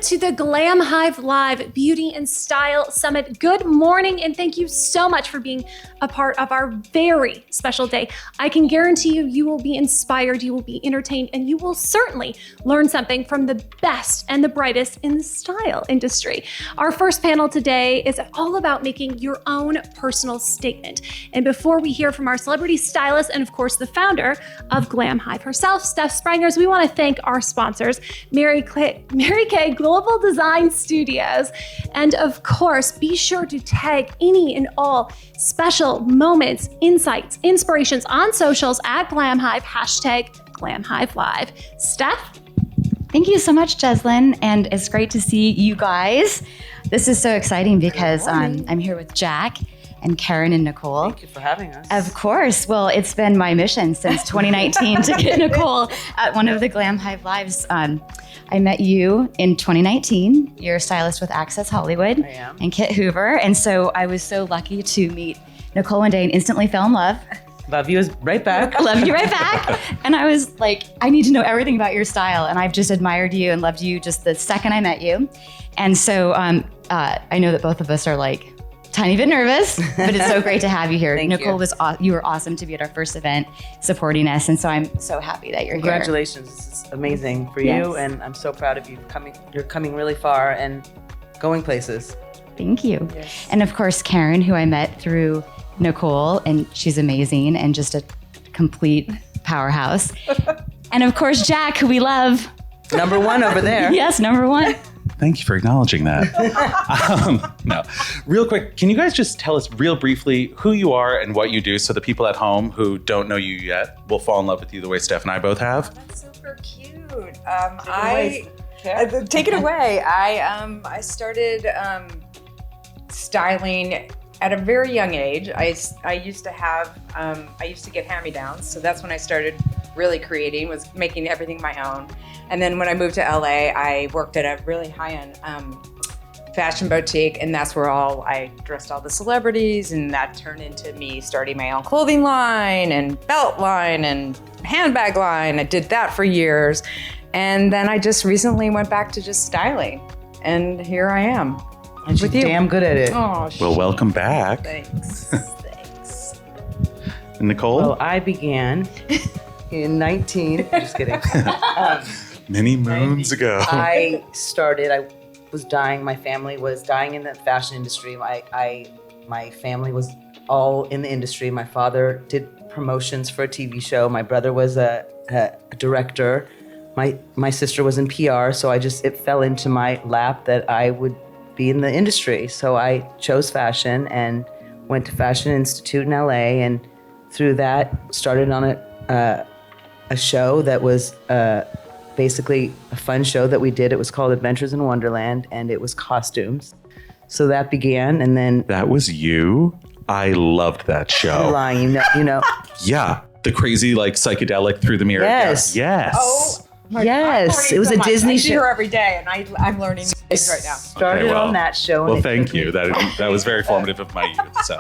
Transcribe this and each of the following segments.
to the Glamhive Live Beauty and Style Summit. Good morning, and thank you so much for being a part of our very special day. I can guarantee you, you will be inspired, you will be entertained, and you will certainly learn something from the best and the brightest in the style industry. Our first panel today is all about making your own personal statement. And before we hear from our celebrity stylist and of course the founder of Glamhive herself, Steph Sprangers, we want to thank our sponsors, Mary Kay Global Design Studios. And of course, be sure to tag any and all special moments, insights, inspirations on socials at Glamhive, #Glamhive Live. Steph? Thank you so much, Jeslyn, and it's great to see you guys. This is so exciting because I'm here with Jack and Karen and Nicole. Thank you for having us. Of course. Well, it's been my mission since 2019 to get Nicole at one of the Glamhive Lives. I met you in 2019. You're a stylist with Access Hollywood. I am. And Kit Hoover. And so I was so lucky to meet Nicole one day and instantly fell in love. Love you right back. Love you right back. And I was like, I need to know everything about your style. And I've just admired you and loved you just the second I met you. And so I know that both of us are like tiny bit nervous, but it's so great to have you here. Nicole, you were awesome to be at our first event supporting us. And so I'm so happy that you're here. Congratulations. This is amazing for you. And I'm so proud of you. You're coming really far and going places. Thank you. Yes. And of course, Karen, who I met through Nicole, and she's amazing and just a complete powerhouse. And of course, Jack, who we love. Number one over there. Yes, number one. Thank you for acknowledging that. No, real quick, can you guys just tell us real briefly who you are and what you do so the people at home who don't know you yet will fall in love with you the way Steph and I both have? That's super cute. Take Take it away. I started styling at a very young age. I used to get hand-me-downs, so that's when I started really creating, was making everything my own. And then when I moved to LA, I worked at a really high-end fashion boutique, and that's where I dressed all the celebrities, and that turned into me starting my own clothing line and belt line and handbag line. I did that for years. And then I just recently went back to just styling, and here I am. And she's damn good at it. Oh, Well, welcome back. Thanks. Thanks. And Nicole? Well, I began in just kidding. Many moons ago. I was dying. My family was dying in the fashion industry. My family was all in the industry. My father did promotions for a TV show. My brother was a director. My sister was in PR. So it fell into my lap that I would be in the industry. So I chose fashion and went to Fashion Institute in LA, and through that started on a show that was basically a fun show that we did. It was called Adventures in Wonderland, and it was costumes. So that began, and then That was you? I loved that show. I'm lying, you know. Yeah. The crazy, like, psychedelic through the mirror. Yes. Yes. Oh, Yes, it was a Disney I see show. her every day, and I'm learning things right now. Started Okay, well- on that show. Well, and it thank took you. me- That was very formative of my youth. So,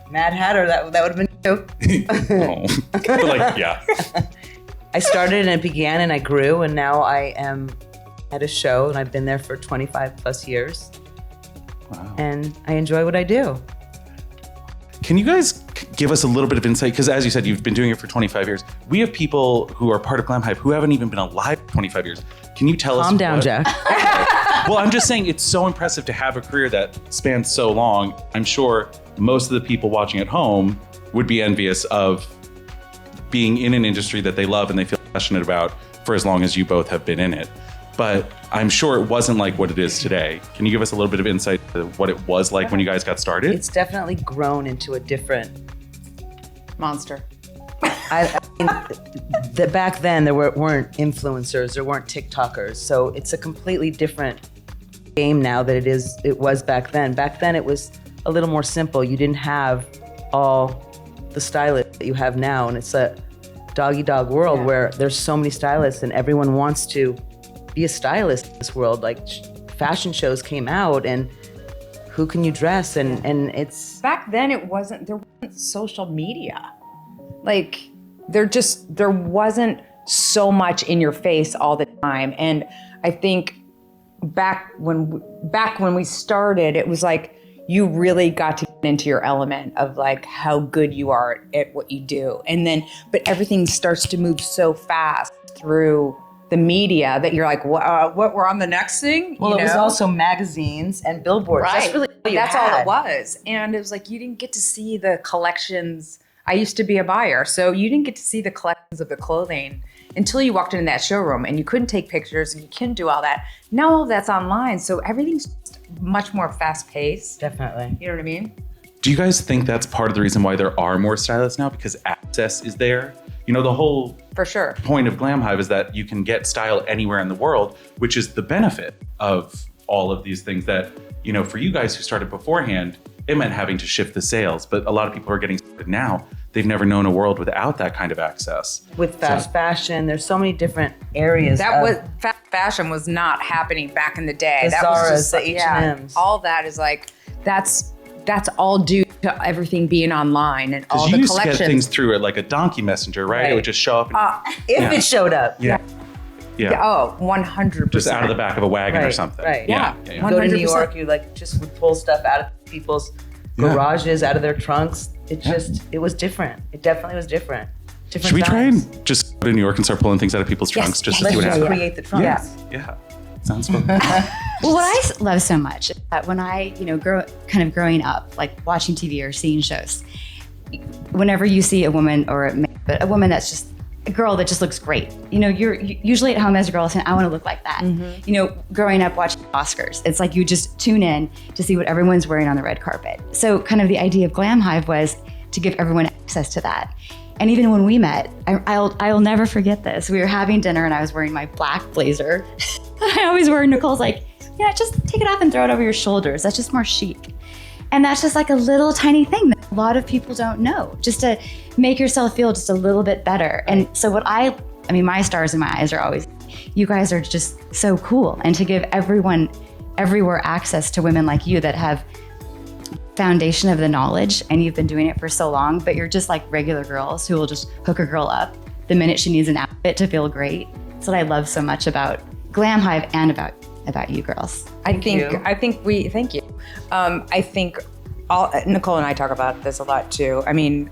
Mad Hatter, that would have been you. oh. But like, yeah. I started and it began and I grew, and now I am at a show, and I've been there for 25 plus years. Wow. And I enjoy what I do. Can you guys give us a little bit of insight? Because as you said, you've been doing it for 25 years. We have people who are part of Glamhive who haven't even been alive for 25 years. Can you tell us? Calm down, Jack. Well, I'm just saying it's so impressive to have a career that spans so long. I'm sure most of the people watching at home would be envious of being in an industry that they love and they feel passionate about for as long as you both have been in it. But I'm sure it wasn't like what it is today. Can you give us a little bit of insight to what it was like when you guys got started? It's definitely grown into a different Monster. I mean, back then there weren't influencers, there weren't TikTokers, so it's a completely different game now that it was back then. Back then it was a little more simple. You didn't have all the stylists that you have now, and it's a dog-eat-dog world where there's so many stylists and everyone wants to be a stylist in this world. Like fashion shows came out, and who can you dress, and it's Back then, there wasn't social media. Like there wasn't so much in your face all the time. And I think back when we started, it was like you really got to get into your element of like how good you are at what you do. And then, but everything starts to move so fast through the media that you're like, what, we're on the next thing? Well, you it was know? also magazines and billboards. Right. That's really all you That's all had. it was. And it was like, you didn't get to see the collections. I used to be a buyer, so you didn't get to see the collections of the clothing until you walked into that showroom, and you couldn't take pictures and you couldn't do all that. Now all of that's online, so everything's just much more fast paced. Definitely. You know what I mean? Do you guys think that's part of the reason why there are more stylists now? Because access is there? You know, the whole For sure. point of Glamhive is that you can get style anywhere in the world, which is the benefit of all of these things that, you know, for you guys who started beforehand, it meant having to shift the sales. But a lot of people are getting started now. They've never known a world without that kind of access. With fast fashion, there's so many different areas. That of- was fast fashion was not happening back in the day. The That was Zaras, just the like, yeah, H&Ms. all that is like that's all due to everything being online and all Because you the used to collections. get things through it like a donkey messenger, right? It Right. would just show up. And, if Yeah. it showed up. yeah. Oh, 100%. Just out of the back of a wagon or Right, something. right. Yeah. Yeah. yeah. Go to New 100%. York, you like just would pull stuff out of people's Yeah. garages, out of their trunks. It Yeah. just, it was different. It definitely was different. Different Should we try times. and just go to New York and start pulling things out of people's trunks just to Let's see what just happens? create the trunks. Yeah. Sounds fun. Well, what I love so much is that when I, growing up, like watching TV or seeing shows, whenever you see a woman or a woman that's just a girl that just looks great, you're usually at home as a girl saying, I want to look like that. Growing up watching Oscars, it's like you just tune in to see what everyone's wearing on the red carpet. So kind of the idea of Glamhive was to give everyone access to that. And even when we met, I'll never forget this. We were having dinner and I was wearing my black blazer. I always wear, Nicole's like, just take it off and throw it over your shoulders. That's just more chic. And that's just like a little tiny thing that a lot of people don't know, just to make yourself feel just a little bit better. And so my stars in my eyes are always, you guys are just so cool. And to give everyone everywhere access to women like you that have foundation of the knowledge, and you've been doing it for so long, but you're just like regular girls who will just hook a girl up the minute she needs an outfit to feel great. That's what I love so much about Glamhive and about you girls. Thank you. I think Nicole and I talk about this a lot too. I mean,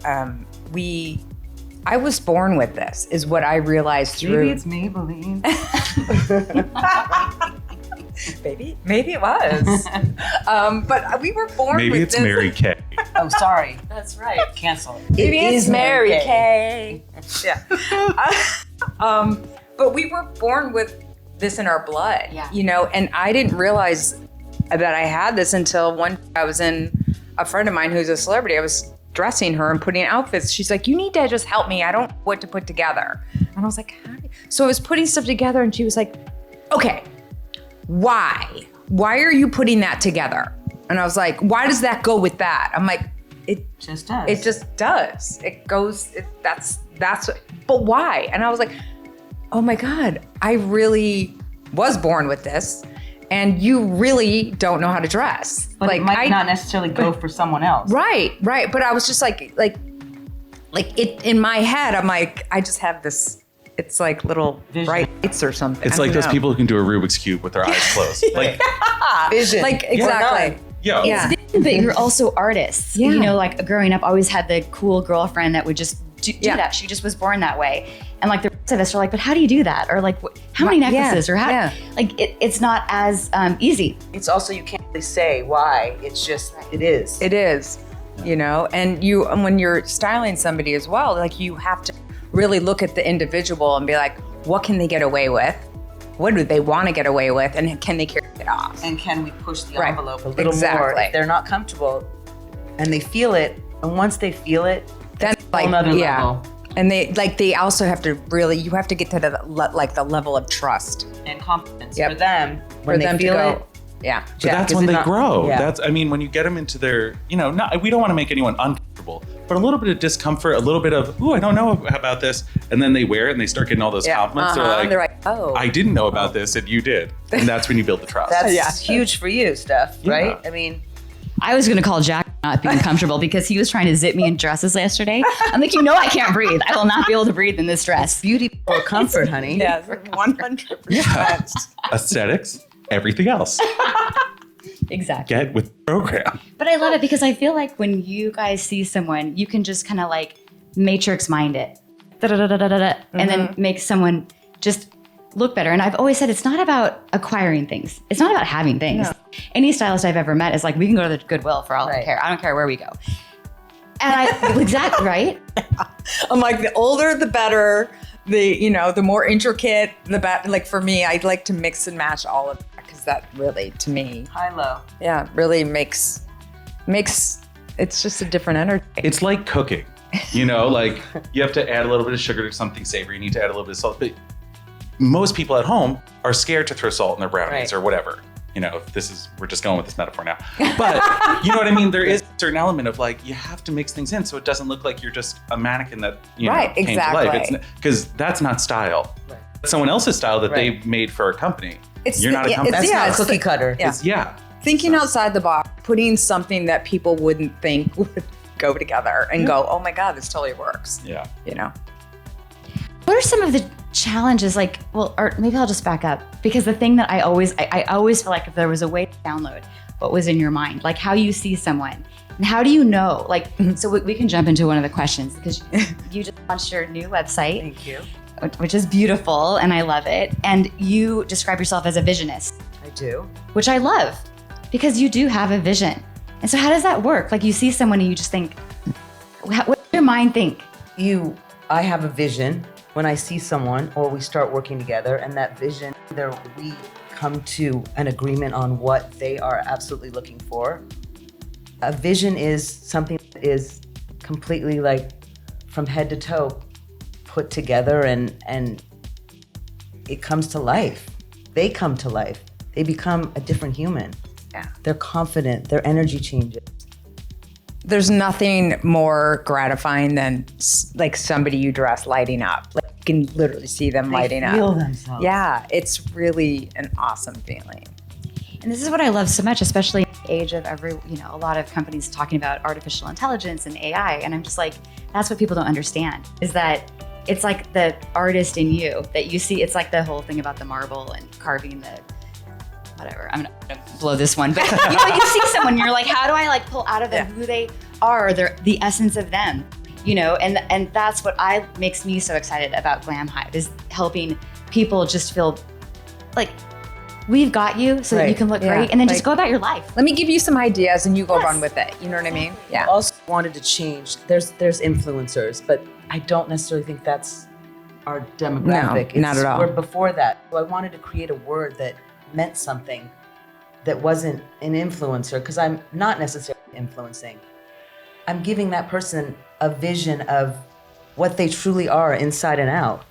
I was born with this, is what I realized through. Maybe it's Maybelline. Maybe it was. But we were born Maybe with it's this. Mary Kay. Oh, sorry. That's right. Cancel it. Maybe It it's is Mary Mary Kay. Yeah. But we were born with this in our blood, and I didn't realize that I had this until I was in a friend of mine who's a celebrity. I was dressing her and putting outfits. She's like, you need to just help me. I don't know what to put together. And I was like, so I was putting stuff together and she was like, okay, why? Why are you putting that together? And I was like, why does that go with that? I'm like, it Just does. It just does. It goes, that's, but why? And I was like, oh my God, I really was born with this. And you really don't know how to dress. But it might not necessarily go for someone else. Right. But I was just like it in my head, I'm like, I just have this, it's like little Vision. bright lights or something. It's I like don't those know. people who can do a Rubik's Cube with their eyes closed. Like, Vision. Like, exactly. yo. Yeah. But you're also artists. Yeah. Like growing up, I always had the cool girlfriend that would just do Yeah. that. She just was born that way. And like the rest of us are like, but how do you do that? Or like, how many necklaces? Or how? Yeah. Like, it's not as easy. It's also, you can't really say why. It's just, it is. It is, and when you're styling somebody as well, like you have to really look at the individual and be like, what can they get away with? What do they want to get away with? And can they carry it off? And can we push the Right. envelope a little more Exactly. if they're not comfortable and they feel it? And once they feel it, Then it's a whole nother level. And they also have to really, you have to get to the level of trust And confidence Yep. for them when for they them feel to go. it. Yeah. But that's 'cause when they're they not- grow. yeah. When you get them into their, we don't want to make anyone uncomfortable, but a little bit of discomfort, a little bit of, ooh, I don't know about this. And then they wear it and they start getting all those Yeah. compliments. They're like, oh. I didn't know about this and you did. And that's when you build the trust. That's huge for you, Steph, Yeah. right? I mean, I was going to call Jack not being comfortable because he was trying to zip me in dresses yesterday. I'm like, I can't breathe. I will not be able to breathe in this dress. beauty or comfort, honey. Yeah, 100%. Yeah. Aesthetics. everything else. Exactly. Get with the program. But I love it because I feel like when you guys see someone, you can just kind of like matrix mind it, and then make someone just look better. And I've always said it's not about acquiring things. It's not about having things. No. Any stylist I've ever met is like, we can go to the Goodwill for all I care. I don't care where we go. And exactly, right? I'm like, the older, the better. The more intricate, the better. Like for me, I'd like to mix and match all of that because that really, to me, high-low. Yeah, really makes it's just a different energy. It's like cooking, like you have to add a little bit of sugar to something savory. You need to add a little bit of salt. But most people at home are scared to throw salt in their brownies or whatever. We're just going with this metaphor now. But you know what I mean? There is a certain element of like, you have to mix things in so it doesn't look like you're just a mannequin that, came to life. Because that's not style. Right. It's someone else's style that they made for a company. You're not a company. That's not a cookie cutter. Yeah. Thinking outside the box, putting something that people wouldn't think would go together and go, oh my God, this totally works. Yeah. What are some of the challenges or maybe I'll just back up because the thing that I always feel like if there was a way to download what was in your mind, like how you see someone and how do you know, so we can jump into one of the questions because you just launched your new website. Thank you. Which is beautiful and I love it. And you describe yourself as a vision-ist. I do. Which I love because you do have a vision. And so how does that work? Like you see someone and you just think, what does your mind think? I have a vision when I see someone or we start working together and that vision, we come to an agreement on what they are absolutely looking for. A vision is something that is completely from head to toe put together and it comes to life. They come to life. They become a different human. Yeah. They're confident. Their energy changes. There's nothing more gratifying than somebody you dress lighting up. You can literally see them lighting up. They feel themselves. Yeah, it's really an awesome feeling. And this is what I love so much, especially in the age of a lot of companies talking about artificial intelligence and AI. And I'm just like, that's what people don't understand is that it's like the artist in you that you see. It's like the whole thing about the marble and carving the whatever. I'm gonna blow this one, but you see someone, you're like, how do I pull out of them who they are, the essence of them, and that's what makes me so excited about Glamhive is helping people just feel like we've got you so that you can look great and then just go about your life. Let me give you some ideas and you go run with it. You know what I mean? Yeah. I also wanted to change. There's influencers, but I don't necessarily think that's our demographic. No, not at all. We're before that. So I wanted to create a word that meant something that wasn't an influencer because I'm not necessarily influencing. I'm giving that person a vision of what they truly are inside and out.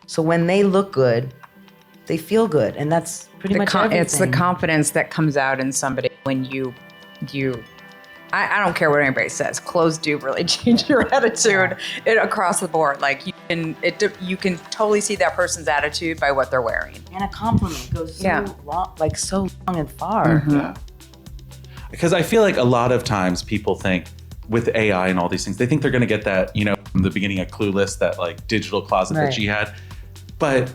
So when they look good, they feel good. And that's pretty much everything. It's the confidence that comes out in somebody when you I don't care what anybody says. Clothes do really change your attitude across the board. You can totally see that person's attitude by what they're wearing. And a compliment goes so long and far. Mm-hmm. Yeah. Because I feel like a lot of times people think with AI and all these things, they think they're going to get that, from the beginning of Clueless, that digital closet that she had. But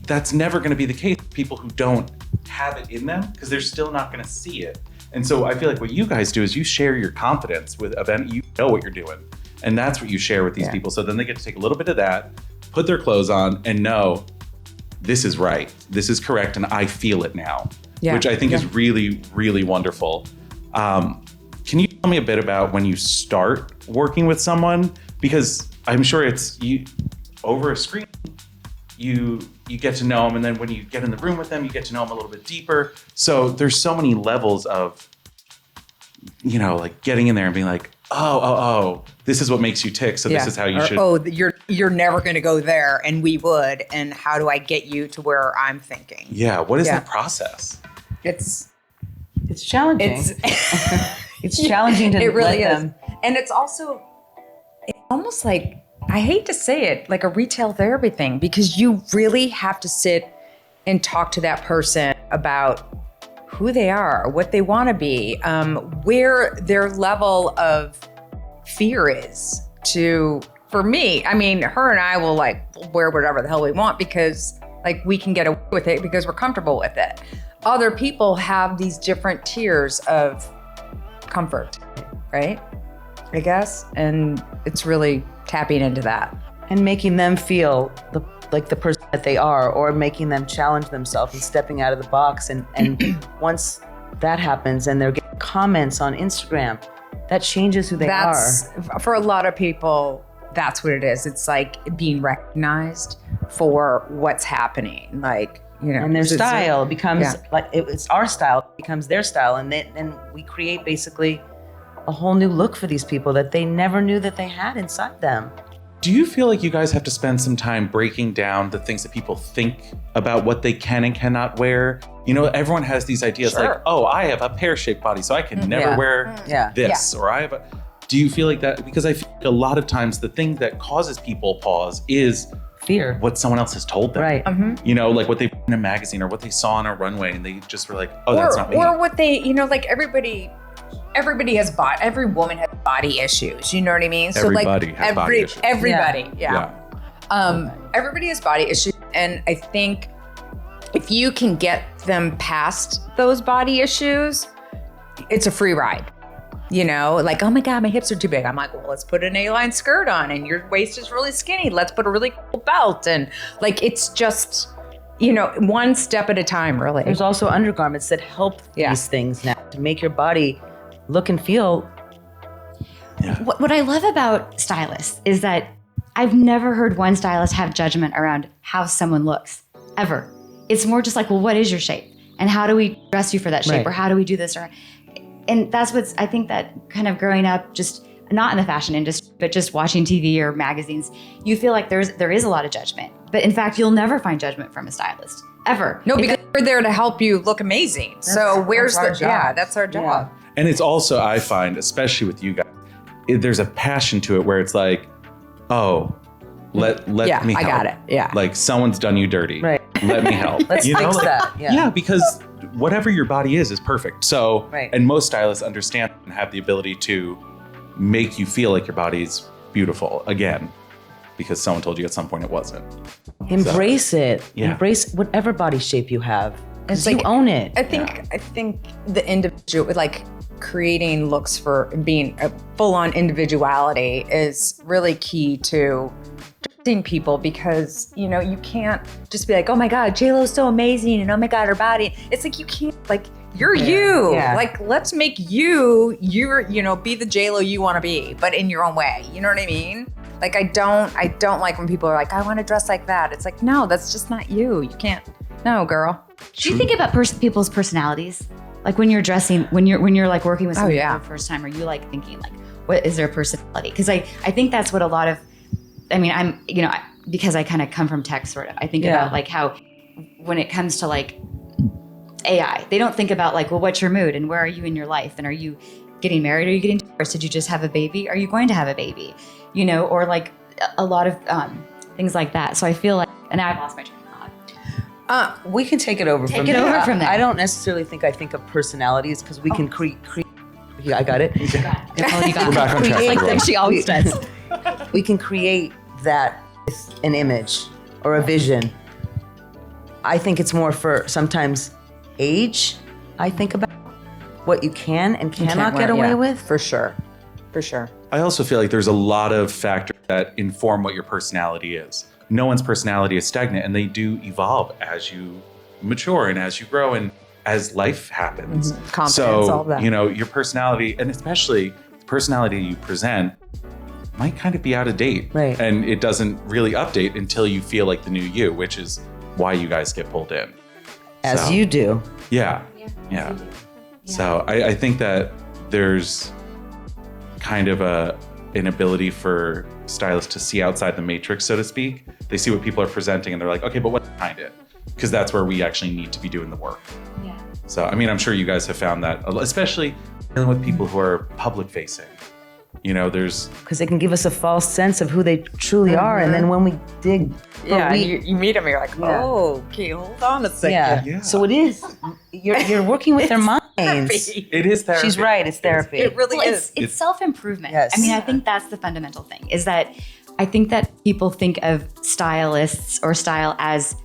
that's never going to be the case. People who don't have it in them, because they're still not going to see it. And so I feel like what you guys do is you share your confidence with event. You know what you're doing. And that's what you share with these people. So then they get to take a little bit of that, put their clothes on and know this is right. This is correct. And I feel it now, which I think is really, really wonderful. Can you tell me a bit about when you start working with someone? Because I'm sure it's you over a screen, you get to know them. And then when you get in the room with them, you get to know them a little bit deeper. So there's so many levels of, getting in there and being like, oh, this is what makes you tick. So this is how you should. Oh, you're never going to go there. And we would. And how do I get you to where I'm thinking? Yeah. What is that process? It's challenging. It's challenging to it really let is. them. And it's almost like, I hate to say it, like a retail therapy thing, because you really have to sit and talk to that person about who they are, what they want to be, where their level of fear is for me. I mean, her and I will wear whatever the hell we want because Like we can get away with it because we're comfortable with it. Other people have these different tiers of comfort, right? I guess. And it's really tapping into that. And making them feel like the person that they are, or making them challenge themselves and stepping out of the box. And once that happens and they're getting comments on Instagram, that changes who they are. For a lot of people, that's what it is. It's like being recognized for what's happening. Like, you know, And their style becomes yeah. like, it's our style, it becomes their style. And then we create basically a whole new look for these people that they never knew that they had inside them. Do you feel like you guys have to spend some time breaking down the things that people think about what they can and cannot wear? You know, everyone has these ideas like, oh, I have a pear-shaped body, so I can never wear this. Or I have a... Do you feel like that? Because I feel like a lot of times the thing that causes people pause is Fear. what someone else has told them. Right. You know, like what they read in a magazine or what they saw on a runway, and they just were like, oh, that's not me. Or what they, you know, like everybody has every woman has body issues. You know what I mean? Everybody has body issues. Everybody, everybody has body issues, and I think if you can get them past those body issues, it's a free ride. You know, like, oh my God, my hips are too big. I'm like, well, let's put an A-line skirt on, and your waist is really skinny. Let's put a really cool belt, and like, it's just, you know, one step at a time, really. There's also undergarments that help these things now to make your body look and feel. What I love about stylists is that I've never heard one stylist have judgment around how someone looks, ever. It's more just like, well, what is your shape? And how do we dress you for that shape? Right. Or how do we do this? And that's what's, I think that kind of growing up, just not in the fashion industry, but just watching TV or magazines, you feel like there is a lot of judgment. But in fact, you'll never find judgment from a stylist, ever. No, because we're there to help you look amazing. So where's that's our job. that's our job. And it's also, I find, especially with you guys, there's a passion to it where it's like, oh, let me help. I got it. Yeah. Like someone's done you dirty. Right. Let me help. Let's fix like, that. Yeah, because whatever your body is perfect. So, Right. and most stylists understand and have the ability to make you feel like your body's beautiful again, because someone told you at some point it wasn't. Embrace it. Yeah. Embrace whatever body shape you have. It's It's you like- own it. I think the individual, like creating looks for being a full-on individuality is really key to dressing people, because you know you can't just be like, oh my God, JLo's so amazing, and oh my God, her body. It's like you can't, like, you're you. Yeah. Like, let's make you be the JLo you want to be, but in your own way. You know what I mean? Like, I don't like when people are like, I want to dress like that. It's like, no, that's just not you. You can't. No, girl. Do you think about people's personalities? Like when you're dressing, when you're like working with someone yeah. for the first time, are you like thinking like, what is their personality? Because I think that's what a lot of, I mean, I'm, you know, because I kind of come from tech sort of, I think about like how when it comes to like AI, they don't think about like, well, what's your mood and where are you in your life? And are you getting married? Are you getting divorced? Did you just have a baby? Are you going to have a baby? You know, or like a lot of things like that. So I feel like, and now I've lost my train of thought. We can take it over Take from it there. over from there. I don't necessarily think of personalities, because we can create. Yeah, I got it. Nicole, you got We're back on track. Create everyone. she always does. We can create that with an image or a vision. I think it's more for sometimes age. I think about what you can and cannot get away with. For sure. For sure. I also feel like there's a lot of factors that inform what your personality is. No one's personality is stagnant, and they do evolve as you mature and as you grow and as life happens. Confidence, so, all that. you know, your personality, and especially the personality you present, might kind of be out of date. Right. And it doesn't really update until you feel like the new you, which is why you guys get pulled in. As So, you do. Yeah. So I think that there's kind of an ability for stylists to see outside the matrix, so to speak. They see what people are presenting and they're like, okay, but what's behind it? Because that's where we actually need to be doing the work. Yeah. So, I mean, I'm sure you guys have found that, especially dealing with people who are public facing. You know, there's... Because they can give us a false sense of who they truly are. And then when we dig... Yeah, we, you meet them, you're like, Yeah. oh, okay, hold on a second. yeah. Yeah. So it is. You're working with their minds. It is therapy. She's right. It's therapy. It really Well, is. it's self-improvement. Yes. I mean, I think that's the fundamental thing, is that I think that people think of stylists or style as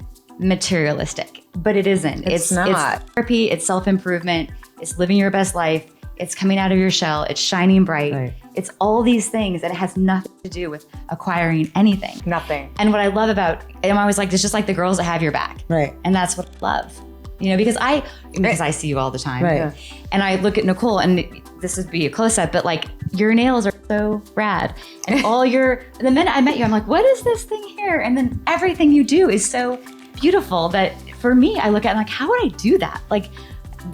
materialistic, but it isn't. It's not. It's therapy, it's self-improvement, it's living your best life, it's coming out of your shell, it's shining bright. Right. It's all these things, and it has nothing to do with acquiring anything. Nothing. And what I love about, I'm always like, it's just like the girls that have your back. Right. And that's what I love. You know, because I see you all the time. Right. Yeah. And I look at Nicole, and this would be a close-up, but like your nails are so rad. And and the minute I met you, I'm like, what is this thing here? And then everything you do is so beautiful that for me, I look at it and I'm like, how would I do that? Like,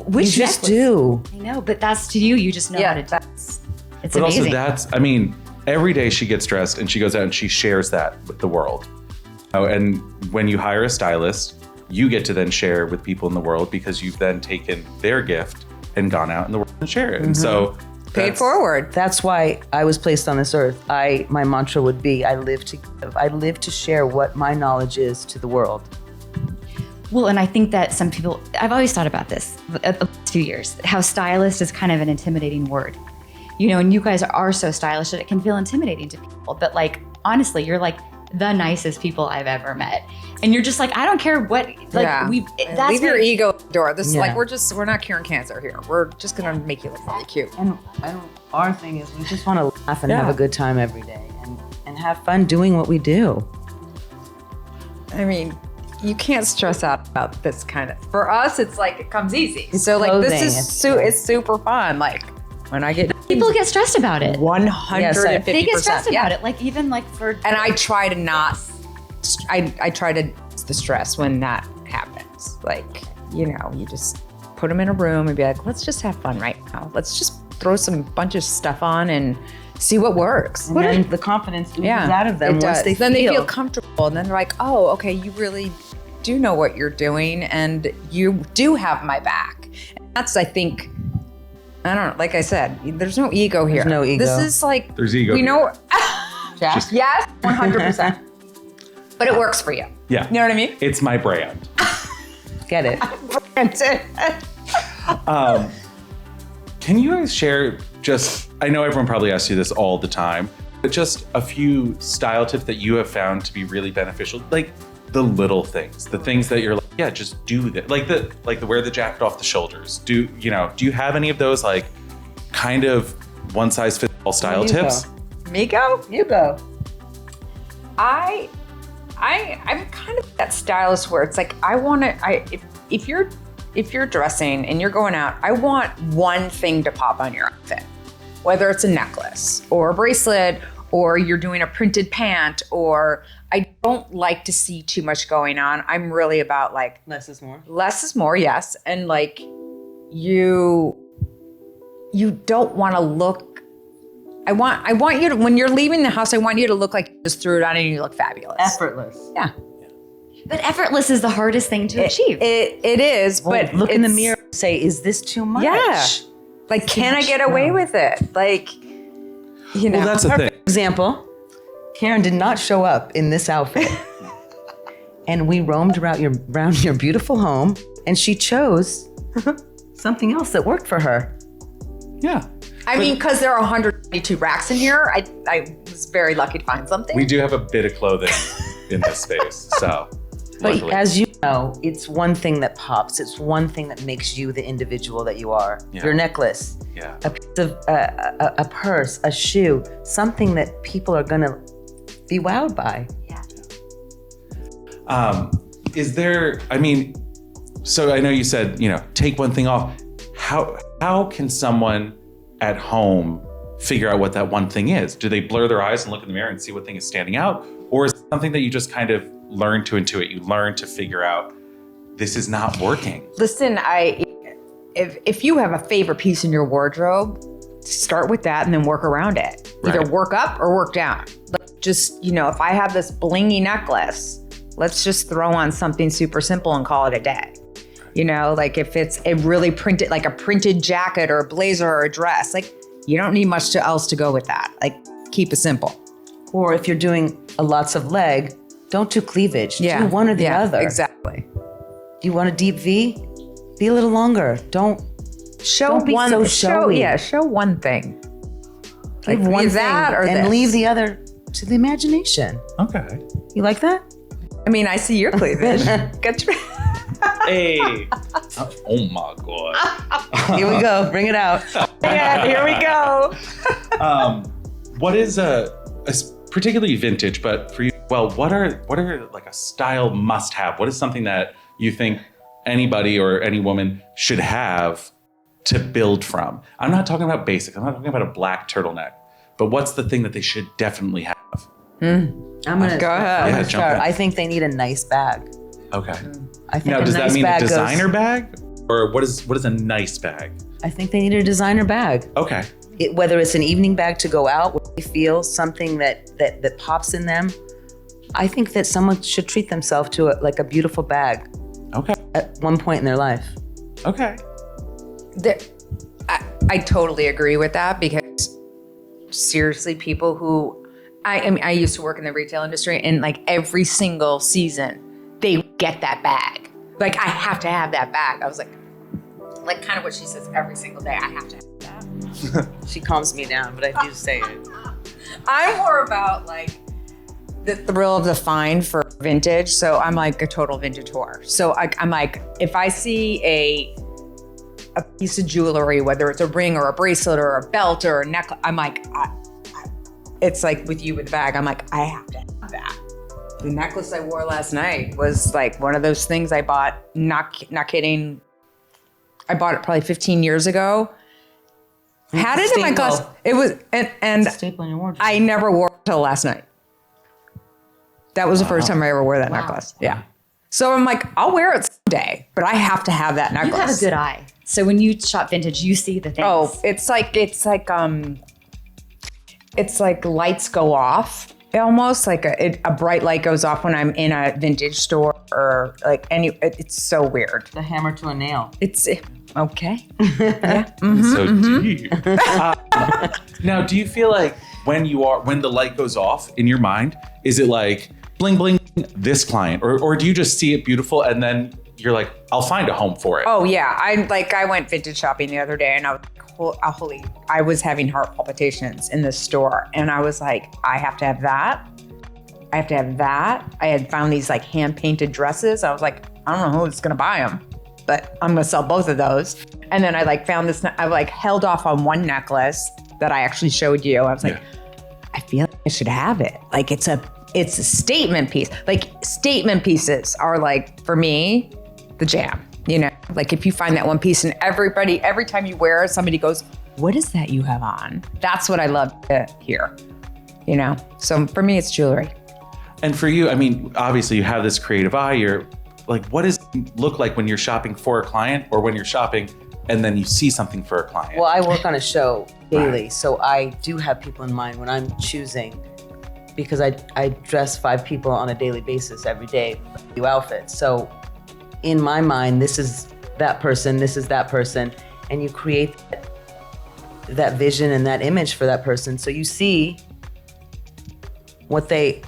which You just necklace? do. I know, but that's to you just know how to do it. It's But amazing. also I mean, every day she gets dressed and she goes out and she shares that with the world. Oh, and when you hire a stylist, you get to then share with people in the world because you've then taken their gift and gone out in the world and share it. And so Paid forward. That's why I was placed on this earth. My mantra would be, I live to give. I live to share what my knowledge is to the world. Well, and I think that some people, I've always thought about this the last few years, how stylist is kind of an intimidating word. You know, and you guys are so stylish that it can feel intimidating to people. But like, honestly, you're like the nicest people I've ever met. And you're just like, I don't care what, like, leave your ego at the door. This is Yeah. like, we're not curing cancer here. We're just going to make you look really cute. And our thing is, we just want to laugh and Yeah. have a good time every day and have fun doing what we do. I mean, you can't stress out about this kind of, for us, it's like, it comes easy. It's so like, clothing. this is, It's- it's super fun. Like, when I get people get stressed about it. 150%. They get stressed yeah. about it. Like even like for, And I try to not, I try to the stress when that happens. Like, you know, you just put them in a room and be like, let's just have fun right now. Let's just throw some bunch of stuff on and see what works. And then the confidence oozes out of them it once does. they then feel. they feel comfortable, and then they're like, oh, okay, you really do know what you're doing, and you do have my back. And that's, I think, I don't know, like I said, there's no ego here. There's no ego. This is like, There's ego we here. know, Jack? yes, 100%. But it works for you. yeah, You know what I mean? it's my brand. Get it. Can you guys share just, I know everyone probably asks you this all the time, but just a few style tips that you have found to be really beneficial, like the little things, the things that you're like, yeah, just do that. Like the wear the jacket off the shoulders. Do you have any of those like kind of one size fits all style You tips? go. Me go? You go. I'm kind of that stylist where it's like if you're dressing and you're going out, I want one thing to pop on your outfit, whether it's a necklace or a bracelet or you're doing a printed pant, or I don't like to see too much going on. I'm really about like Less is more. less is more, yes, and like you don't want to look. I want you to, when you're leaving the house, I want you to look like you just threw it on and you look fabulous. Effortless. Yeah. but effortless is the hardest thing to achieve. It is, Well, but look in the it's- mirror and say, is this too much? Yeah. Like, can I get away with it? Like, you know. Well, that's the thing. Example, Karen did not show up in this outfit. And we roamed around your beautiful home, and she chose something else that worked for her. Yeah. I mean, because there are 122 racks in here, I was very lucky to find something. We do have a bit of clothing in this space, so. But luckily. as you know, it's one thing that pops. It's one thing that makes you the individual that you are. Yeah. Your necklace, Yeah. a piece of a purse, a shoe, something that people are gonna be wowed by. Is there, I mean, so I know you said, take one thing off. How can someone at home figure out what that one thing is? Do they blur their eyes and look in the mirror and see what thing is standing out? Or is it something that you just kind of learn to intuit? You learn to figure out this is not working. Listen, if you have a favorite piece in your wardrobe, start with that and then work around it. Either Right. work up or work down. Like, just, if I have this blingy necklace, let's just throw on something super simple and call it a day. Like if it's a really printed, like a printed jacket or a blazer or a dress, like you don't need much else to go with that. Like keep it simple. Or if you're doing lots of leg, don't do cleavage. Do one or the other. Exactly. Do you want a deep V? Be a little longer. Don't be so showy. Show one thing. Like Leave one that thing or and this. leave the other to the imagination. Okay. You like that? I mean, I see your cleavage. Hey. Oh my God. Here we go. Bring it out. Yeah, here we go. What is particularly vintage, but for you, well, what are like a style must have? What is something that you think anybody or any woman should have to build from? I'm not talking about basic. I'm not talking about a black turtleneck, but what's the thing that they should definitely have? I'm gonna Go ahead. Yeah, jump in. I think they need a nice bag. Okay. I think Now, a does nice that mean a bag designer bag? Or what is a nice bag? I think they need a designer bag. Okay. Whether it's an evening bag to go out, where they feel something that pops in them. I think that someone should treat themselves to like a beautiful bag Okay. at one point in their life. Okay. I totally agree with that because seriously, people who I mean, I used to work in the retail industry, and like every single season, they get that bag. Like, I have to have that bag. I was like kind of what she says every single day. I have to have that. She calms me down, but I do say it. I'm more about like the thrill of the find for vintage. So I'm like a total vintage whore. So I'm like, if I see a piece of jewelry, whether it's a ring or a bracelet or a belt or a necklace, I'm like, it's like with you with the bag. I'm like, I have to have that. The necklace I wore last night was like one of those things I bought, not kidding. I bought it probably 15 years ago. Had it in my Staple. closet. It was, and Staple in your wardrobe. I never wore it till last night. That was the first time I ever wore that necklace. Yeah. So I'm like, I'll wear it someday, but I have to have that necklace. You have a good eye. So when you shop vintage, you see the things. Oh, it's like lights go off. Almost like a bright light goes off when I'm in a vintage store or like it's so weird. The hammer to a nail. It's okay. So deep. Now, do you feel like when the light goes off in your mind, is it like bling bling this client, or do you just see it beautiful and then you're like, I'll find a home for it? Oh yeah, I went vintage shopping the other day and I was like, I was having heart palpitations in this store, and I was like, I have to have that. I have to have that. I had found these like hand painted dresses. I was like, I don't know who's gonna buy them, but I'm gonna sell both of those. And then I like found this. I like held off on one necklace that I actually showed you. I was like, I feel like I should have it. Like it's a statement piece. Like statement pieces are like, for me, the jam. You know, like if you find that one piece and every time you wear it, somebody goes, what is that you have on? That's what I love to hear, you know? So for me, it's jewelry. And for you, I mean, obviously you have this creative eye. You're like, what does it look like when you're shopping for a client or when you're shopping and then you see something for a client? Well, I work on a show daily, so I do have people in mind when I'm choosing, because I dress 5 people on a daily basis every day, new outfits. So in my mind, this is that person, this is that person, and you create that vision and that image for that person. So you see what they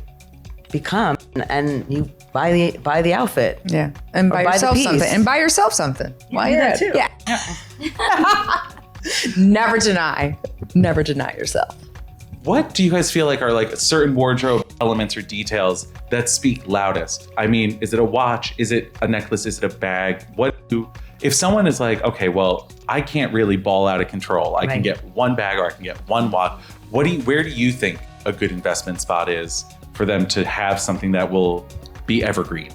become, and you buy the outfit. Yeah, and buy buy the yourself piece. something. And buy yourself something. Why do you're that at it. too. Yeah. Never deny yourself. What do you guys feel like are like certain wardrobe elements or details that speak loudest? I mean, is it a watch? Is it a necklace? Is it a bag? If someone is like, okay, well, I can't really ball out of control. I can get one bag or I can get one watch. Where do you think a good investment spot is for them to have something that will be evergreen?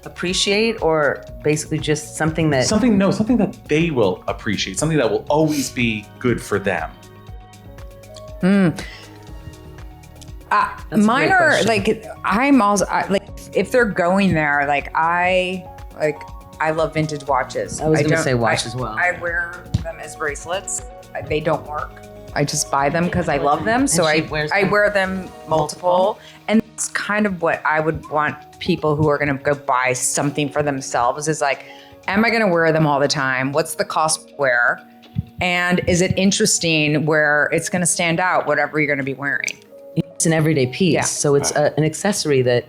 Appreciate, or basically just something that Something that they will appreciate, something that will always be good for them. That's a Mine great are question. like, I'm also like, if they're going there, I love vintage watches. I was gonna don't- say watch as well. I wear them as bracelets. They don't work. I just buy them because I love them. So she I wears I them wear them multiple. And it's kind of what I would want people who are going to go buy something for themselves is like, am I going to wear them all the time? What's the cost per wear? And is it interesting where it's going to stand out, whatever you're going to be wearing? it's an everyday piece. Yeah. So it's an accessory that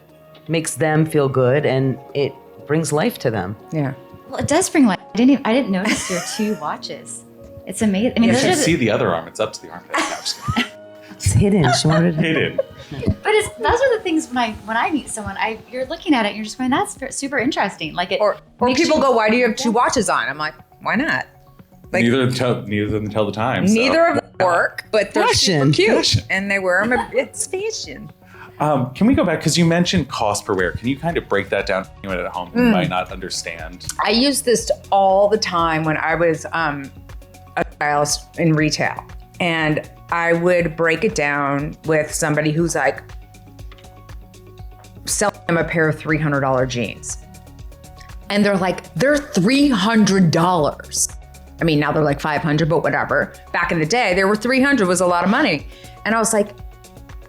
makes them feel good and it brings life to them. Yeah. Well, it does bring life. I didn't notice your 2 watches. It's amazing. I mean, You those should are the- see the other arm. It's up to the armpit. No, I'm just kidding. It's hidden. She wanted it Hidden. But those are the things when I meet someone, you're looking at it and you're just going, that's super interesting. Like it, Or makes people you- go, why do you have 2 watches on? I'm like, why not? Like, Neither of them tell the time. so. neither of them work, but they're Fashion. super cute. Fashion. And they wear them. It's fashion. Can we go back? Because you mentioned cost per wear. Can you kind of break that down for anyone at home who might not understand? I used this all the time when I was a stylist in retail. And I would break it down with somebody who's like selling them a pair of $300 jeans. And they're like, they're $300. I mean, now they're like $500, but whatever. Back in the day, they were $300 was a lot of money. And I was like,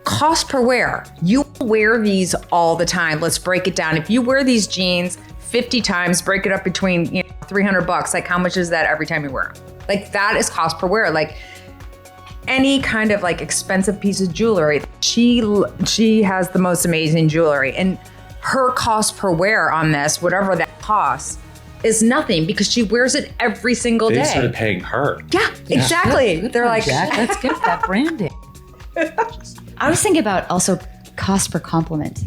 cost per wear. You wear these all the time. Let's break it down. If you wear these jeans 50 times, break it up between $300. Like, how much is that every time you wear them? Like, that is cost per wear. Like, any kind of like expensive piece of jewelry, she has the most amazing jewelry, and her cost per wear on this, whatever that costs, is nothing because she wears it every single They day. started paying her. Yeah, exactly. They're like, Jack, let's get that branding. I was thinking about also cost per compliment.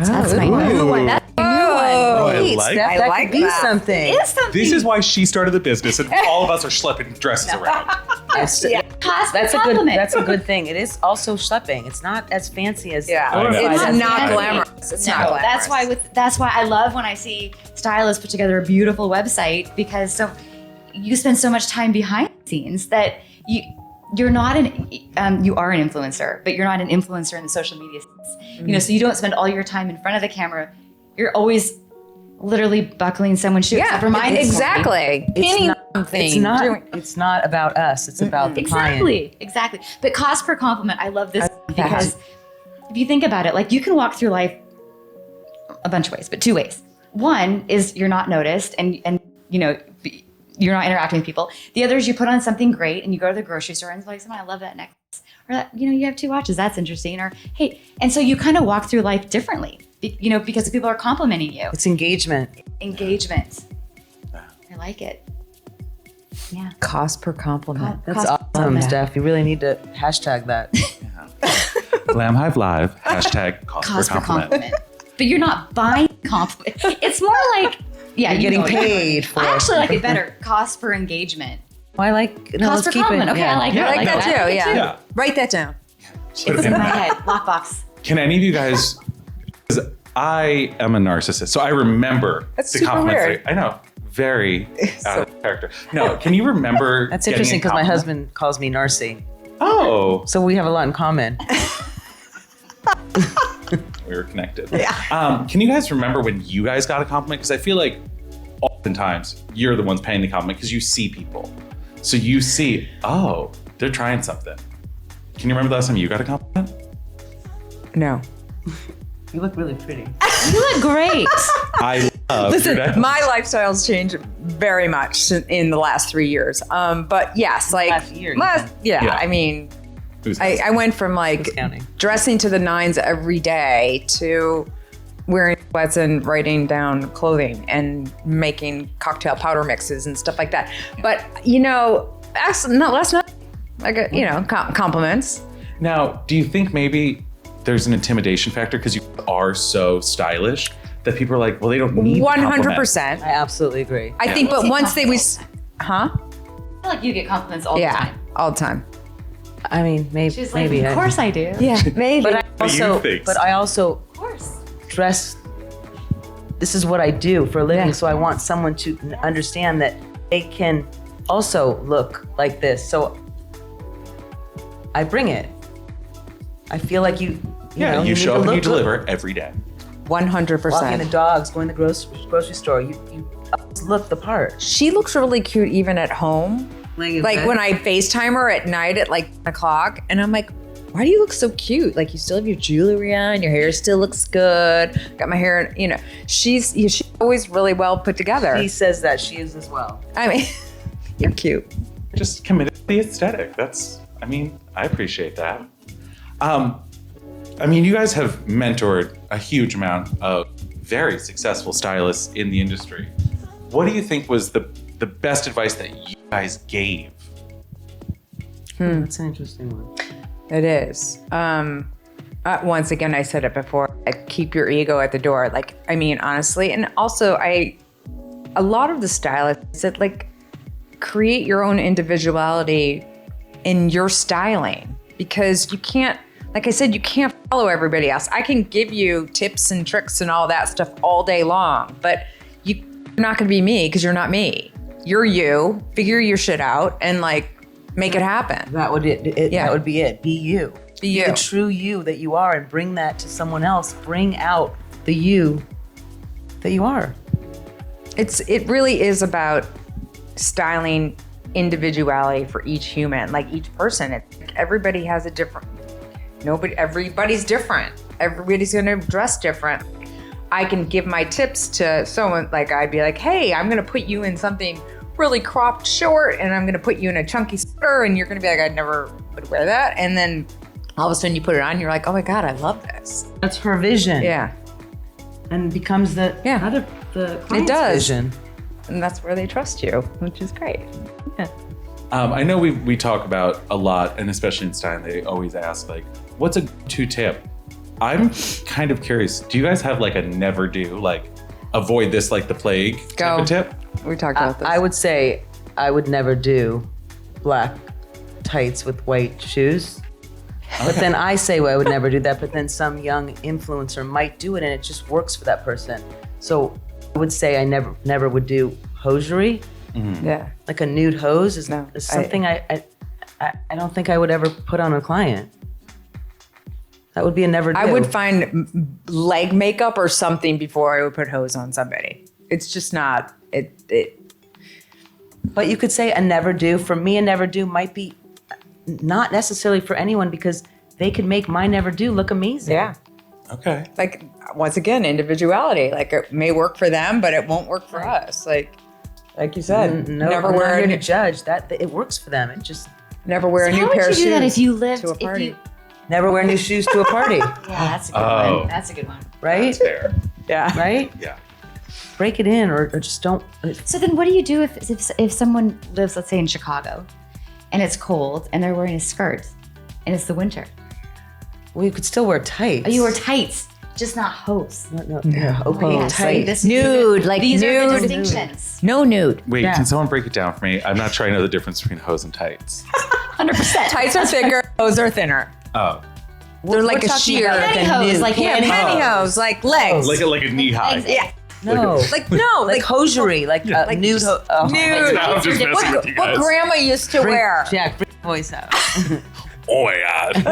So that's my ooh. new one. That's my new one. Oh, I Wait, like Steph, I that like could be that. something. It is something. This is why she started the business, and all of us are schlepping dresses around. Yes. cost That's per a good. compliment. That's a good thing. It is also schlepping. It's not as fancy as yeah, I know. it's I know. not Yeah. glamorous. It's No, not glamorous. that's why I love when I see stylists put together a beautiful website, because you spend so much time behind the scenes that you're not you are an influencer, but you're not an influencer in the social media sense. So you don't spend all your time in front of the camera. You're always literally buckling someone's shoes. Yeah, So remind exactly. Pinning something. It's not about us. It's about the client. Exactly. But cost per compliment, I love this because if you think about it, like you can walk through life a bunch of ways, but 2 ways. One is you're not noticed and you're not interacting with people. The other is you put on something great and you go to the grocery store and it's like, I love that necklace. Or that, you have 2 watches, that's interesting. Or hey, and so you kind of walk through life differently, because people are complimenting you. It's engagement. Engagement. I like it. Yeah. Cost per compliment. That's Cost per awesome, compliment. Steph. You really need to hashtag that. Glamhive Live, hashtag cost per compliment. But you're not buying compliment. It's more like, You're getting paid for I it. actually like it better. Cost per engagement. I like. No, Cost let's per keep it. compliment. Okay, I like it. Yeah, I like that too. Yeah. Yeah. Write that down. Put It's it in in. my head. Lockbox. Can any of you guys? Because I am a narcissist, so I remember That's the super compliments. weird. I know, very out of character. No, can you remember? That's getting interesting a because my compliment? husband calls me Narcy, Oh, so we have a lot in common. we were connected. Yeah. Can you guys remember when you guys got a compliment? Because I feel like oftentimes you're the ones paying the compliment because you see people. So you see, oh, they're trying something. Can you remember the last time you got a compliment? No. You look really pretty. You look great. I love Listen, your my lifestyle's changed very much in the last 3 years. But yes, like Last year, you think? Yeah. I mean, Who's I went from like Who's counting? dressing to the nines every day to wearing sweats and writing down clothing and making cocktail powder mixes and stuff like that. But last night I got compliments. Now, do you think maybe there's an intimidation factor because you are so stylish that people are like, well, they don't need 100%. I absolutely agree. I think, but once they was, I feel like you get compliments all the yeah, time. all the time. I mean, maybe. She's like, maybe. of course I do. Yeah, maybe. But I also Of course. dress. This is what I do for a living, Yeah. so I want someone to understand that they can also look like this. So I bring it. I feel like you Yeah, you need show to up and you look good. deliver every day. 100%. Walking the dogs, going to the grocery store. You always look the part. She looks really cute even at home. Laying in Like bed. when I FaceTime her at night at like 1 o'clock, and I'm like, why do you look so cute? Like you still have your jewelry on, your hair still looks good. Got my hair, she's always really well put together. He says that she is as well. I mean, you're cute. Just committed to the aesthetic. I appreciate that. You guys have mentored a huge amount of very successful stylists in the industry. What do you think was the best advice that you guys gave? That's an interesting one. It is. Once again, I said it before, like, keep your ego at the door. Like, I mean, honestly, and also a lot of the stylists said, like, create your own individuality in your styling, because you can't, like I said, you can't follow everybody else. I can give you tips and tricks and all that stuff all day long, but you're not going to be me because you're not me. You're you. Figure your shit out and like make it happen. That would That would be it. Be you. Be you. The true you that you are, and bring that to someone else. Bring out the you that you are. It really is about styling individuality for each human, like each person. Everybody has a different. Everybody's different. Everybody's gonna dress different. I can give my tips to someone, like I'd be like, hey, I'm gonna put you in something really cropped short, and I'm gonna put you in a chunky sweater, and you're gonna be like, I never would wear that. And then all of a sudden you put it on, you're like, oh my God, I love this. That's her vision. Yeah. And becomes the client's does. vision. And that's where they trust you, which is great. Yeah. I know we talk about a lot, and especially in styling, they always ask, like, what's a go-to tip? I'm kind of curious. Do you guys have like a never do, like avoid this like the plague type of tip? We talked about this. I would say I would never do black tights with white shoes. But then I say, well, I would never do that. But then some young influencer might do it, and it just works for that person. So I would say I never would do hosiery. Mm-hmm. Yeah. Like a nude hose is No, something I don't think I would ever put on a client. That would be a never do. I would find leg makeup or something before I would put hose on somebody. It's just not it. But you could say a never do. For me, a never do might be not necessarily for anyone, because they could make my never do look amazing. Yeah. Okay. Like, once again, individuality. Like, it may work for them, but it won't work for us. Like you said, No, never I'm wear not a here new, to judge that. It works for them. It just never wear a How new would pair you of do shoes that if you lived to a party. if you? never wear new shoes to a party, Yeah, that's a good Oh. one. That's a good one. right? That's fair. Yeah. Right? Yeah. Break it in, or just don't. So then, what do you do if someone lives, let's say, in Chicago, and it's cold, and they're wearing a skirt, and it's the winter? Well, you could still wear tights. Oh, you wear tights, just not hose. No, Oh, yeah, tights. see, this is Nude, like these are the nude. distinctions. No nude. Wait, Yeah. can someone break it down for me? I'm not sure I know the difference between hose and tights. 100%. Tights are thicker, hose are thinner. Oh. They're like a talking sheer. about like a Pantyhose, nude. like Yeah, pantyhose, like legs. Like a knee high. Yeah. No, Like, no, like hosiery, like like nude. nude. Now I'm just messing with you What guys. grandma used to wear. Jack, bring your voice out. Oh my god.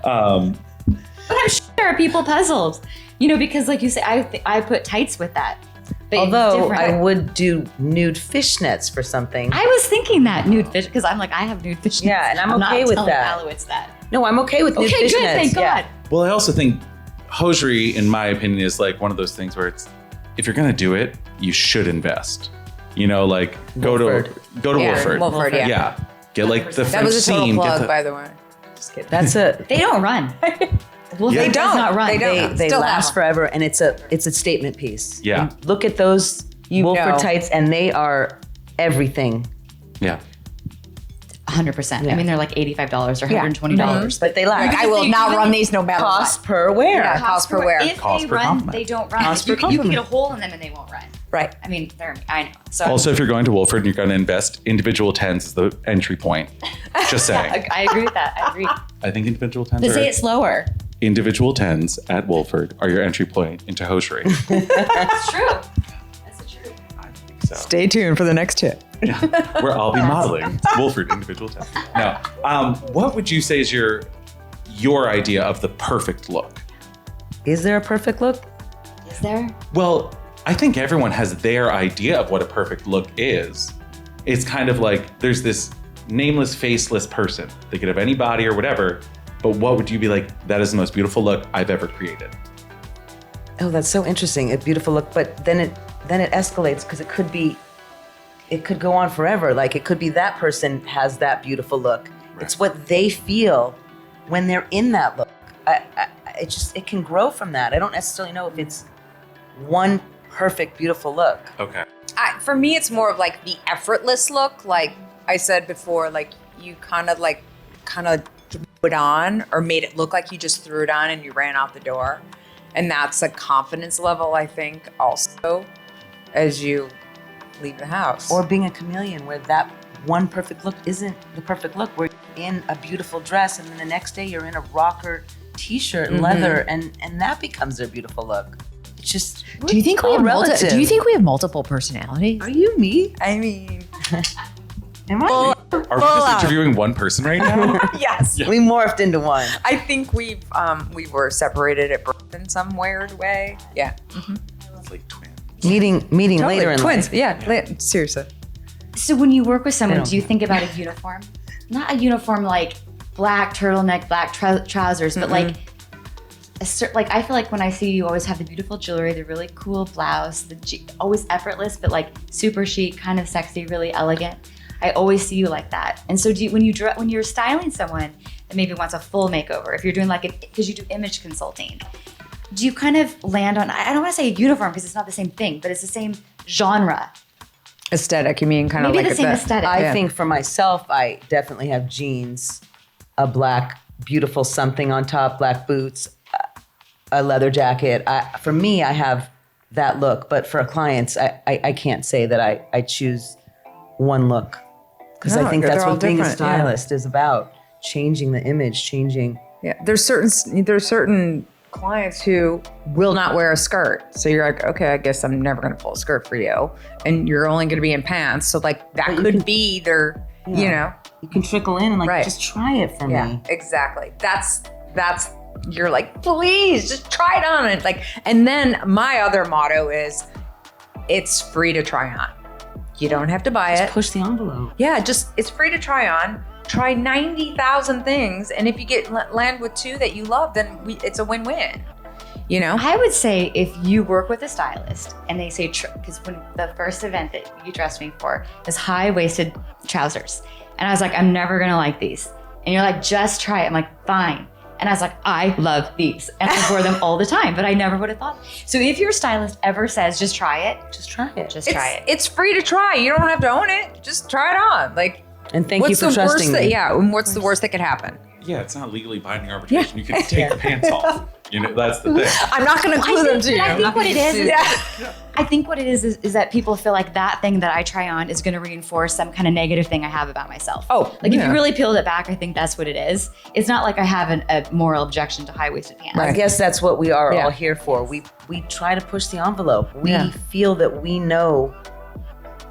But I'm sure people puzzled, because like you say, I put tights with that. But Although different. I would do nude fishnets for something. I was thinking that nude fish, because I'm like, I have nude fish. Yeah, and I'm okay not with telling that. Allowitz that. No, I'm okay with nude Okay, fishnets. good. Thank yeah. God. Well, I also think hosiery, in my opinion, is like one of those things where it's, if you're gonna do it, you should invest. Like go Wolford. to Wolford. Wolford, yeah. Yeah. Get like the That French was a total seam. plug, Get the, by the way. Just kidding. That's a They don't run. Well, Yeah. they They does don't. not run. They don't. they Still last have 'em. forever, and it's a statement piece. Yeah. And look at those Wolford know. tights, and they are everything. yeah. 100%. Yeah. I mean, they're like $85 or $120. $120, but they last. Like, I will not run these no matter Cost what. per wear. Yeah. Cost per wear. If Cost they per run, compliment. they don't run. Cost per You can get compliment. a hole in them and they won't run. Right. I mean, I know. So Also, if you're going to Wolford and you're going to invest, individual tens is the entry point. Just saying. I agree with that. I agree. I think individual tens But are say it slower. individual tens at Wolford are your entry point into hosiery. That's true. That's the truth. I think so. Stay tuned for the next tip. Where I'll be modeling Wolford individual tens. Now, what would you say is your idea of the perfect look? Is there a perfect look? Is there? Well, I think everyone has their idea of what a perfect look is. It's kind of like there's this nameless, faceless person. They could have any body or whatever, but what would you be like, that is the most beautiful look I've ever created? Oh, that's so interesting. A beautiful look, but then it escalates, because it could go on forever. Like, it could be that person has that beautiful look. Right. It's what they feel when they're in that look. It can grow from that. I don't necessarily know if it's one perfect, beautiful look. Okay. For me, it's more of like the effortless look. Like I said before, like you kind of threw it on or made it look like you just threw it on and you ran out the door. And that's a confidence level, I think, also as you leave the house. Or being a chameleon where that one perfect look isn't the perfect look, where you're in a beautiful dress and then the next day you're in a rocker t-shirt and leather and that becomes their beautiful look. It's just Do you think we have relative. Do you think we have multiple personalities? Are you me? I mean, Am I? Are we just interviewing one person right now? yes. We morphed into one. I think we were separated at birth in some weird way. Yeah. It's like twins. Meeting later in Twins. life. Yeah. Seriously. So when you work with someone, don't do you think about a uniform? Not a uniform like black turtleneck, black trousers, but like like I feel like when I see you, always have the beautiful jewelry, the really cool blouse, always effortless, but like super chic, kind of sexy, really elegant. I always see you like that. And so when you're styling someone that maybe wants a full makeover, if you're doing because you do image consulting, do you kind of land on, I don't want to say a uniform because it's not the same thing, but it's the same genre. Aesthetic, you mean kind Maybe of like the same aesthetic. I think for myself, I definitely have jeans, a black, beautiful something on top, black boots, a leather jacket. For me, I have that look. But for clients, I can't say that I choose one look. Because I think that's what being a stylist is about. Changing the image, changing. Yeah, there's certain clients who will not wear a skirt. So you're like, okay, I guess I'm never going to pull a skirt for you. And you're only going to be in pants. So like that could be their, you know. You can trickle in and just try it for me. Exactly. That's you're like, please just try it on. And and then my other motto is it's free to try on. You don't have to buy it. Push the envelope. Yeah, it's free to try on. Try 90,000 things, and if you land with 2 that you love, then it's a win-win. You know? I would say if you work with a stylist and they say, because when the first event that you dressed me for is high-waisted trousers, and I was like, I'm never gonna like these, and you're like, just try it. I'm like, fine. And I was like, I love these, and I wore them all the time, but I never would have thought. So if your stylist ever says, just try it, just try it. Just try it. It's free to try. You don't have to own it. Just try it on. And thank you for trusting me. And what's the worst that could happen? Yeah, it's not legally binding arbitration. You can take the pants off. You know, that's the thing. I'm not going to glue them to you. I think what it is, I think what it is that people feel like that thing that I try on is going to reinforce some kind of negative thing I have about myself. Oh, if you really peeled it back, I think that's what it is. It's not like I have a moral objection to high-waisted pants. I guess that's what we are all here for. We try to push the envelope. We feel that we know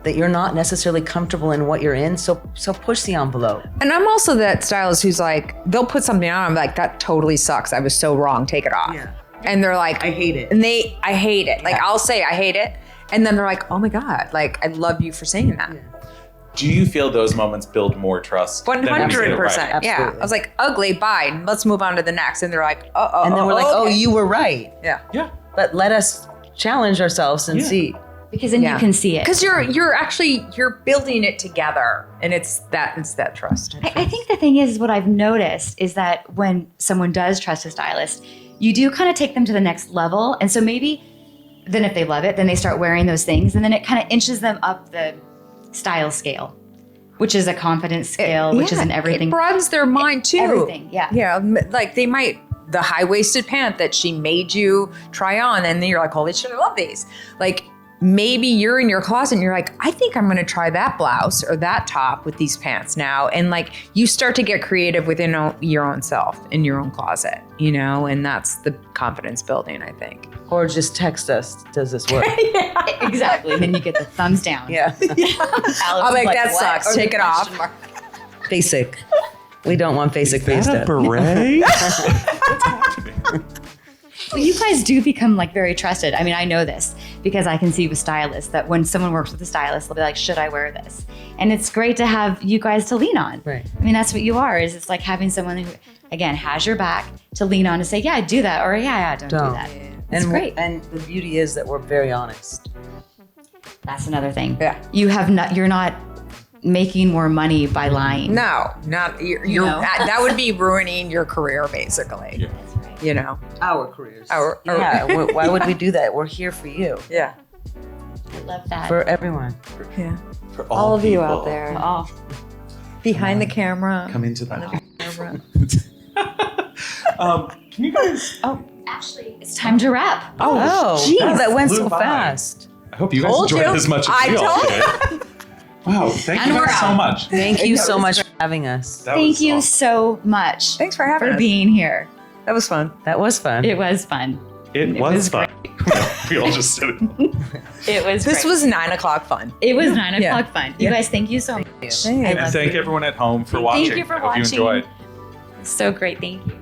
that you're not necessarily comfortable in what you're in, so push the envelope. And I'm also that stylist who's like, they'll put something on, I'm like, that totally sucks. I was so wrong. Take it off. Yeah. And they're like, I hate it. And I hate it. Like I'll say I hate it, and then they're like, oh my god, like I love you for saying that. Do you feel those moments build more trust? 100%. Yeah. Absolutely. I was like, ugly, bye. Let's move on to the next. And they're like, oh. And then we're like, okay. oh, you were right. Yeah. Yeah. But let us challenge ourselves and see. Because then you can see it. Because you're building it together, and it's that trust. I think the thing is what I've noticed is that when someone does trust a stylist, you do kind of take them to the next level. And so maybe then if they love it, then they start wearing those things, and then it kind of inches them up the style scale, which is a confidence scale, which is in everything. It broadens their mind too. Everything, yeah. Yeah, like they might, the high-waisted pant that she made you try on, and then you're like, holy shit, I love these. Like, maybe you're in your closet and you're like, I think I'm going to try that blouse or that top with these pants now. And like, you start to get creative within your own self, in your own closet, you know, and that's the confidence building, I think. Or just text us, does this work? Exactly. And then you get the thumbs down. Yeah. I'm like, that what? sucks. Or Take the it off. question mark. Basic. We don't want basic face Is that a beret? What's happening? Well, you guys do become like very trusted. I mean, I know this because I can see with stylists that when someone works with a stylist, they'll be like, should I wear this? And it's great to have you guys to lean on. Right. I mean, that's what you are, is it's like having someone who, again, has your back to lean on to say, yeah, do that. Or yeah, don't do that. It's great. And the beauty is that we're very honest. That's another thing. Yeah. You're not making more money by lying. No, not you're know? that would be ruining your career, basically. Yeah. You know, Our careers. yeah. Why would we do that? We're here for you. Yeah. I love that. For everyone. Yeah. For All of you people. out there. Oh. Behind the camera. Come into the camera. Can you guys? Oh, actually, it's time to wrap. Oh, geez. that went Flew so by. fast. I hope you guys Told enjoyed you. it as much as I we all told did. Wow, thank And you we're guys so out. much. Thank you so much for having us. That Thank was you awesome. so much Thanks for having for us. being here. That was fun. That was fun. It was fun. It was fun. We all just did it. It was. This great. was 9 o'clock fun. It was 9 Yeah. o'clock fun. You guys, thank you so much. you. I And love thank you. everyone at home for watching. you for I hope watching. you enjoyed. So great. Thank you.